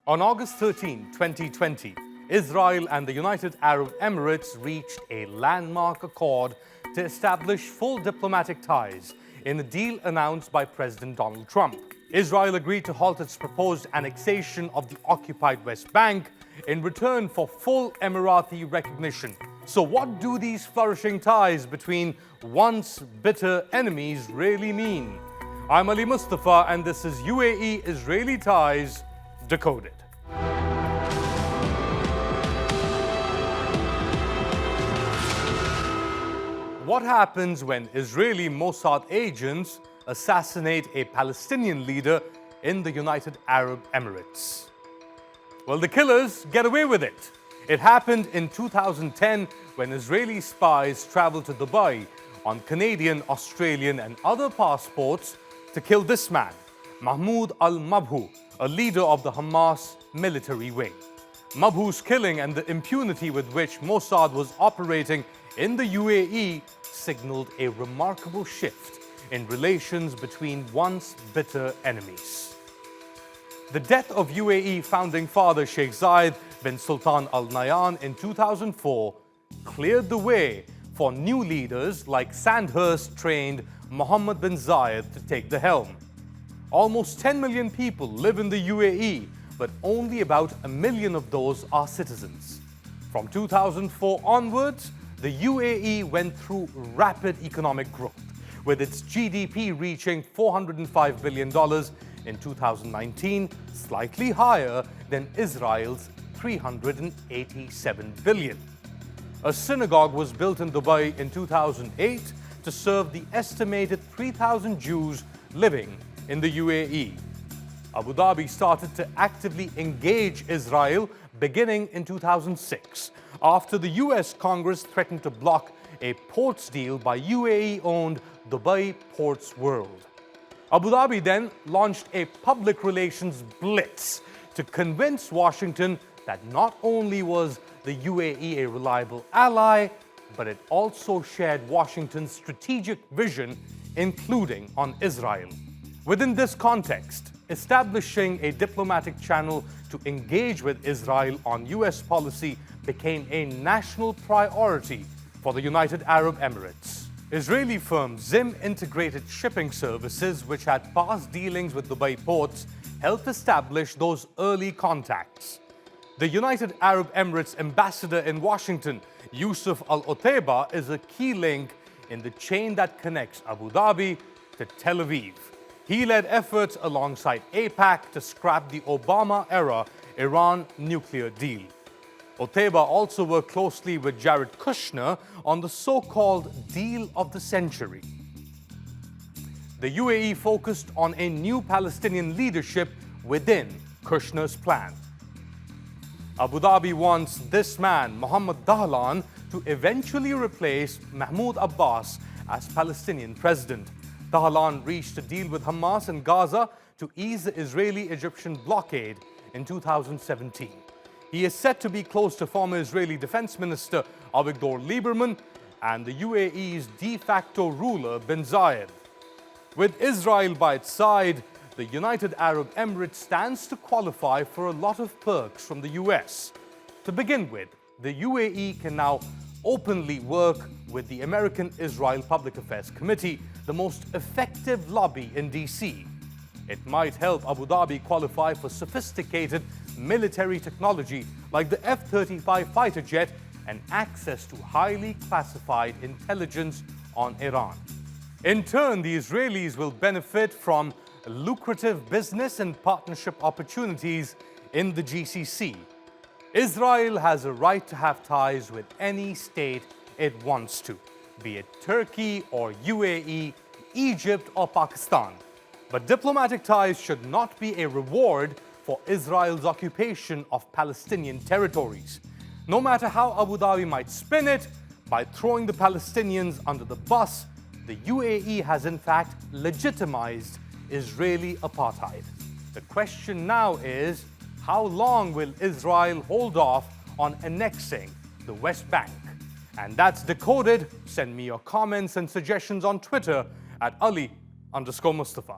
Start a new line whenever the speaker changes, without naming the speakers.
On August 13, 2020, Israel and the United Arab Emirates reached a landmark accord to establish full diplomatic ties in a deal announced by President Donald Trump. Israel agreed to halt its proposed annexation of the occupied West Bank in return for full Emirati recognition. So what do these flourishing ties between once bitter enemies really mean? I'm Ali Mustafa and this is UAE-Israeli Ties Decoded. What happens when Israeli Mossad agents assassinate a Palestinian leader in the United Arab Emirates? Well, the killers get away with it. It happened in 2010 when Israeli spies traveled to Dubai on Canadian, Australian and other passports to kill this man, Mahmoud al-Mabhouh, a leader of the Hamas military wing. Mabhouh's killing and the impunity with which Mossad was operating in the UAE signaled a remarkable shift in relations between once bitter enemies. The death of UAE founding father Sheikh Zayed bin Sultan Al Nahyan in 2004 cleared the way for new leaders like Sandhurst-trained Mohammed bin Zayed to take the helm. Almost 10 million people live in the UAE, but only about 1 million of those are citizens. From 2004 onwards, the UAE went through rapid economic growth, with its GDP reaching $405 billion in 2019, slightly higher than Israel's $387 billion. A synagogue was built in Dubai in 2008 to serve the estimated 3,000 Jews living in the UAE. Abu Dhabi started to actively engage Israel beginning in 2006, after the US Congress threatened to block a ports deal by UAE-owned Dubai Ports World. Abu Dhabi then launched a public relations blitz to convince Washington that not only was the UAE a reliable ally, but it also shared Washington's strategic vision, including on Israel. Within this context, establishing a diplomatic channel to engage with Israel on US policy became a national priority for the United Arab Emirates. Israeli firm Zim Integrated Shipping Services, which had past dealings with Dubai ports, helped establish those early contacts. The United Arab Emirates ambassador in Washington, Yusuf Al-Otaiba, is a key link in the chain that connects Abu Dhabi to Tel Aviv. He led efforts alongside AIPAC to scrap the Obama-era Iran nuclear deal. Otaiba also worked closely with Jared Kushner on the so-called deal of the century. The UAE focused on a new Palestinian leadership within Kushner's plan. Abu Dhabi wants this man, Mohammed Dahlan, to eventually replace Mahmoud Abbas as Palestinian president. Dahlan reached a deal with Hamas in Gaza to ease the Israeli-Egyptian blockade in 2017. He is said to be close to former Israeli Defense Minister Avigdor Lieberman and the UAE's de facto ruler bin Zayed. With Israel by its side, the United Arab Emirates stands to qualify for a lot of perks from the US. To begin with, the UAE can now openly work with the American Israel Public Affairs Committee, the most effective lobby in DC. It might help Abu Dhabi qualify for sophisticated military technology like the F-35 fighter jet and access to highly classified intelligence on Iran. In turn, the Israelis will benefit from lucrative business and partnership opportunities in the GCC. Israel has a right to have ties with any state it wants to, be it Turkey or UAE, Egypt or Pakistan. But diplomatic ties should not be a reward for Israel's occupation of Palestinian territories. No matter how Abu Dhabi might spin it, by throwing the Palestinians under the bus, the UAE has in fact legitimized Israeli apartheid. The question now is, how long will Israel hold off on annexing the West Bank? And that's Decoded. Send me your comments and suggestions on Twitter at Ali_Mustafa.